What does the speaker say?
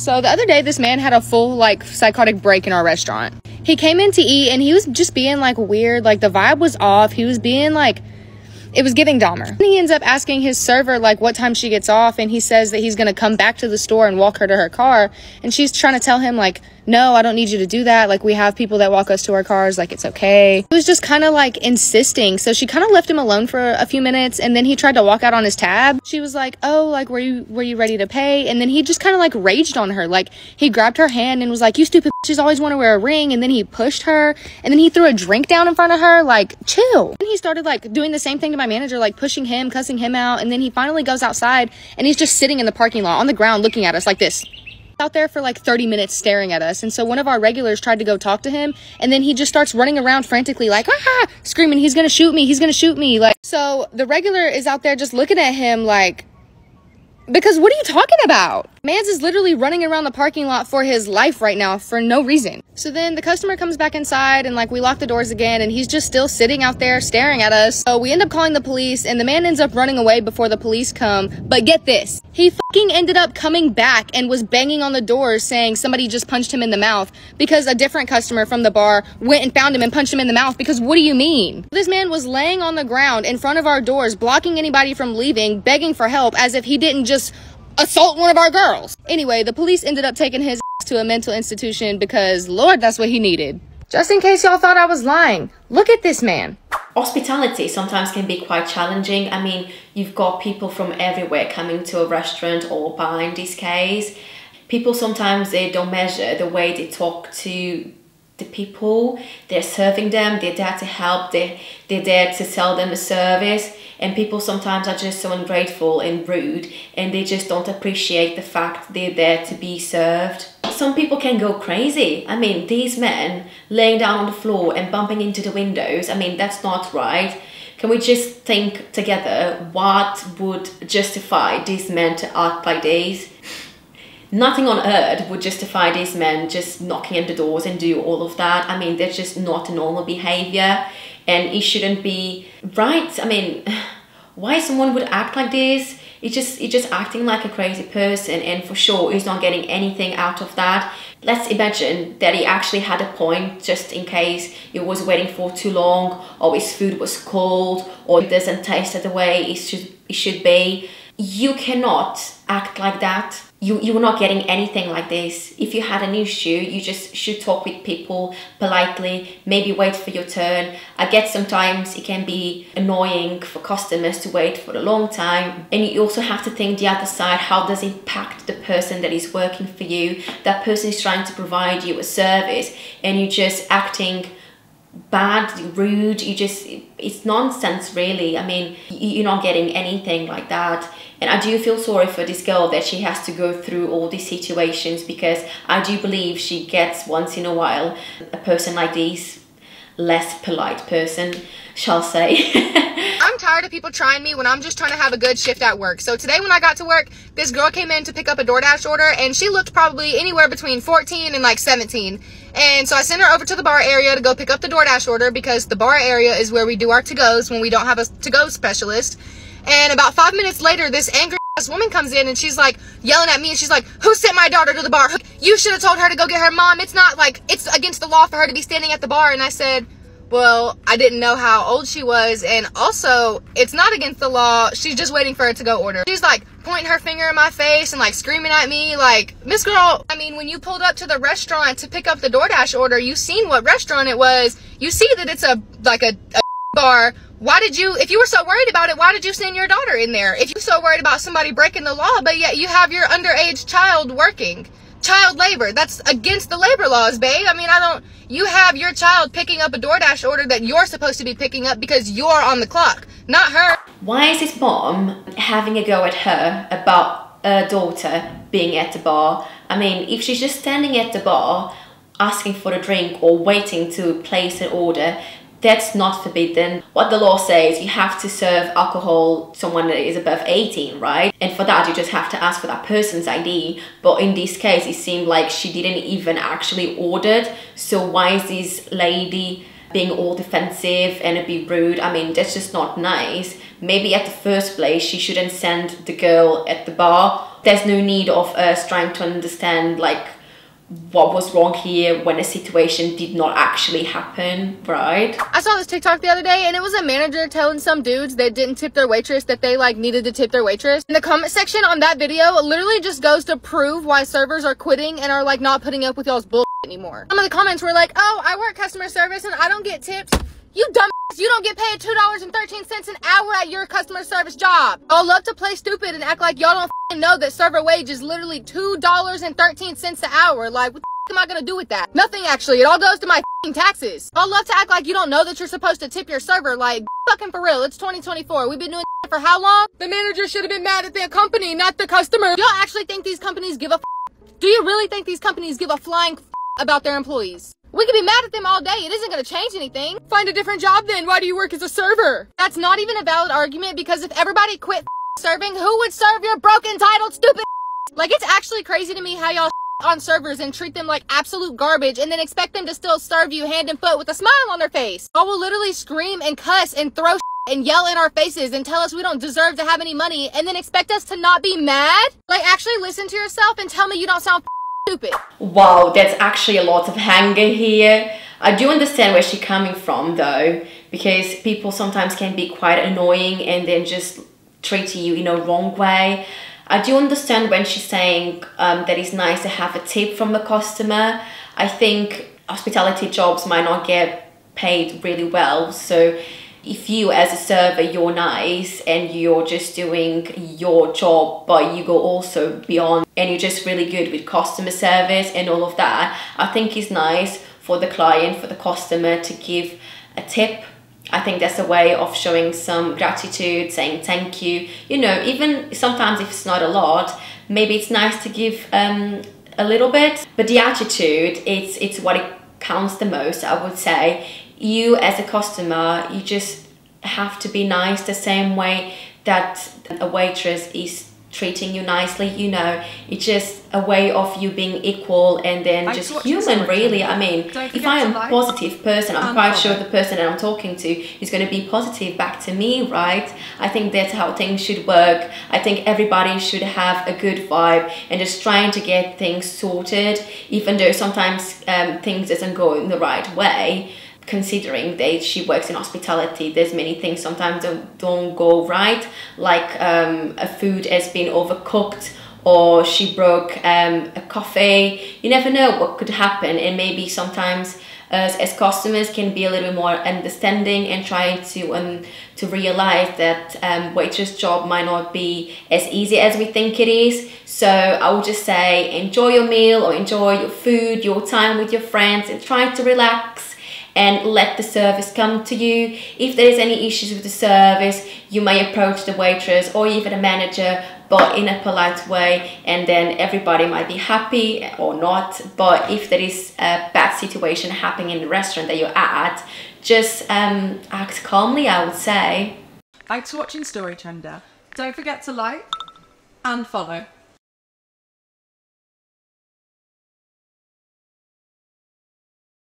So the other day, this man had a full, like, psychotic break in our restaurant. He came in to eat, and he was just being, like, weird. Like, the vibe was off. He was being, like, it was giving Dahmer. And he ends up asking his server, like, what time she gets off, and he says that he's going to come back to the store and walk her to her car. And she's trying to tell him, like, no, I don't need you to do that. Like, we have people that walk us to our cars. Like, it's okay. He was just kind of, like, insisting. So she kind of left him alone for a few minutes, and then he tried to walk out on his tab. She was like, oh, like, were you ready to pay? And then he just kind of, like, raged on her. Like, he grabbed her hand and was like, you stupid bitches always want to wear a ring. And then he pushed her, and then he threw a drink down in front of her. Like, chill. And he started, like, doing the same thing to my manager, like, pushing him, cussing him out. And then he finally goes outside, and he's just sitting in the parking lot on the ground looking at us like this. Out there for like 30 minutes staring at us. And so one of our regulars tried to go talk to him, and then he just starts running around frantically like, ah, screaming, he's gonna shoot me, he's gonna shoot me. Like, so the regular is out there just looking at him like, because what are you talking about? Mans is literally running around the parking lot for his life right now for no reason. So then the customer comes back inside, and like we lock the doors again, and he's just still sitting out there staring at us. So we end up calling the police, and the man ends up running away before the police come. But get this, he fucking ended up coming back and was banging on the doors saying somebody just punched him in the mouth, because a different customer from the bar went and found him and punched him in the mouth. Because what do you mean? This man was laying on the ground in front of our doors, blocking anybody from leaving, begging for help, as if he didn't just assault one of our girls. Anyway, the police ended up taking his ass to a mental institution because, Lord, that's what he needed. Just in case y'all thought I was lying, look at this man. Hospitality sometimes can be quite challenging. I mean, you've got people from everywhere coming to a restaurant or bar in this case. People sometimes, they don't measure the way they talk to the people they're serving them. They're there to help, they're there to sell them a service. And people sometimes are just so ungrateful and rude, and they just don't appreciate the fact they're there to be served. Some people can go crazy. I mean, these men laying down on the floor and bumping into the windows, I mean, that's not right. Can we just think together what would justify these men to act like this? Nothing on earth would justify these men just knocking at the doors and do all of that. I mean, that's just not a normal behavior, and it shouldn't be right. I mean, why someone would act like this? It's just acting like a crazy person, and for sure he's not getting anything out of that. Let's imagine that he actually had a point, just in case he was waiting for too long, or his food was cold, or it doesn't taste the way it should be. You cannot act like that. You're not getting anything like this. If you had an issue, you just should talk with people politely, maybe wait for your turn. I get sometimes it can be annoying for customers to wait for a long time. And you also have to think the other side, how does it impact the person that is working for you? That person is trying to provide you a service, and you're just acting bad, rude. It's nonsense, really. I mean, you're not getting anything like that. And I do feel sorry for this girl that she has to go through all these situations, because I do believe she gets once in a while a person like this, less polite person, shall say. I'm tired of people trying me when I'm just trying to have a good shift at work. So today when I got to work, this girl came in to pick up a DoorDash order, and she looked probably anywhere between 14 and like 17. And so I sent her over to the bar area to go pick up the DoorDash order, because the bar area is where we do our to-goes when we don't have a to-go specialist. And about 5 minutes later, this angry ass woman comes in, and she's like yelling at me, and she's like, who sent my daughter to the bar? You should have told her to go get her mom. It's not like, it's against the law for her to be standing at the bar. And I said, well, I didn't know how old she was, and also it's not against the law. She's just waiting for her to go order. She's like pointing her finger in my face and like screaming at me like, Miss Girl, I mean, when you pulled up to the restaurant to pick up the DoorDash order, you seen what restaurant it was. You see that it's a bar. Why did you, if you were so worried about it, why did you send your daughter in there? If you're so worried about somebody breaking the law, but yet you have your underage child working. Child labor, that's against the labor laws, babe. I mean, you have your child picking up a DoorDash order that you're supposed to be picking up because you're on the clock, not her. Why is this mom having a go at her about her daughter being at the bar? I mean, if she's just standing at the bar asking for a drink or waiting to place an order, that's not forbidden. What the law says, you have to serve alcohol to someone that is above 18, right? And for that, you just have to ask for that person's ID. But in this case, it seemed like she didn't even actually order. So why is this lady being all defensive and a bit rude? I mean, that's just not nice. Maybe at the first place, she shouldn't send the girl at the bar there's no need of us trying to understand like what was wrong here when a situation did not actually happen, right? I saw this TikTok the other day, and it was a manager telling some dudes that didn't tip their waitress that they like needed to tip their waitress. And the comment section on that video literally just goes to prove why servers are quitting and are like not putting up with y'all's bullshit anymore. Some of the comments were like, oh, I work customer service and I don't get tips. You dumb. You don't get paid $2.13 an hour at your customer service job. Y'all love to play stupid and act like y'all don't know that server wage is literally $2.13 an hour. Like, what the am I gonna do with that? Nothing, actually. It all goes to my taxes. Y'all love to act like you don't know that you're supposed to tip your server. Like, fucking for real. It's 2024. We've been doing for how long? The manager should have been mad at their company, not the customer. Y'all actually think these companies give a Do you really think these companies give a flying about their employees? We could be mad at them all day. It isn't going to change anything. Find a different job then. Why do you work as a server? That's not even a valid argument, because if everybody quit serving, who would serve your broke, entitled, stupid? Like, it's actually crazy to me how y'all on servers and treat them like absolute garbage and then expect them to still serve you hand and foot with a smile on their face. Y'all will literally scream and cuss and throw and yell in our faces and tell us we don't deserve to have any money and then expect us to not be mad? Like, actually listen to yourself and tell me you don't sound stupid. Wow, that's actually a lot of anger here. I do understand where she's coming from though, because people sometimes can be quite annoying and then just treat you in a wrong way. I do understand when she's saying that it's nice to have a tip from the customer. I think hospitality jobs might not get paid really well, so if you as a server, you're nice and you're just doing your job, but you go also beyond and you're just really good with customer service and all of that, I think it's nice for the client, for the customer to give a tip. I think that's a way of showing some gratitude, saying thank you. You know, even sometimes if it's not a lot, maybe it's nice to give a little bit, but the attitude, it's what it counts the most, I would say. You as a customer, you just have to be nice the same way that a waitress is treating you nicely, you know. It's just a way of you being equal and then just human, really. I mean, if I am a positive person, I'm quite sure the person that I'm talking to is going to be positive back to me, right? I think that's how things should work. I think everybody should have a good vibe and just trying to get things sorted, even though sometimes things doesn't go in the right way. Considering that she works in hospitality, there's many things sometimes don't go right, like a food has been overcooked or she broke a coffee. You never know what could happen, and maybe sometimes as customers can be a little bit more understanding and try to realize that waitress job might not be as easy as we think it is. So I would just say enjoy your meal or enjoy your food, your time with your friends, and try to relax and let the service come to you. If there is any issues with the service, you may approach the waitress or even a manager, but in a polite way, and then everybody might be happy or not. But if there is a bad situation happening in the restaurant that you're at, just act calmly, I would say. Thanks for watching StoryTrender. Don't forget to like and follow.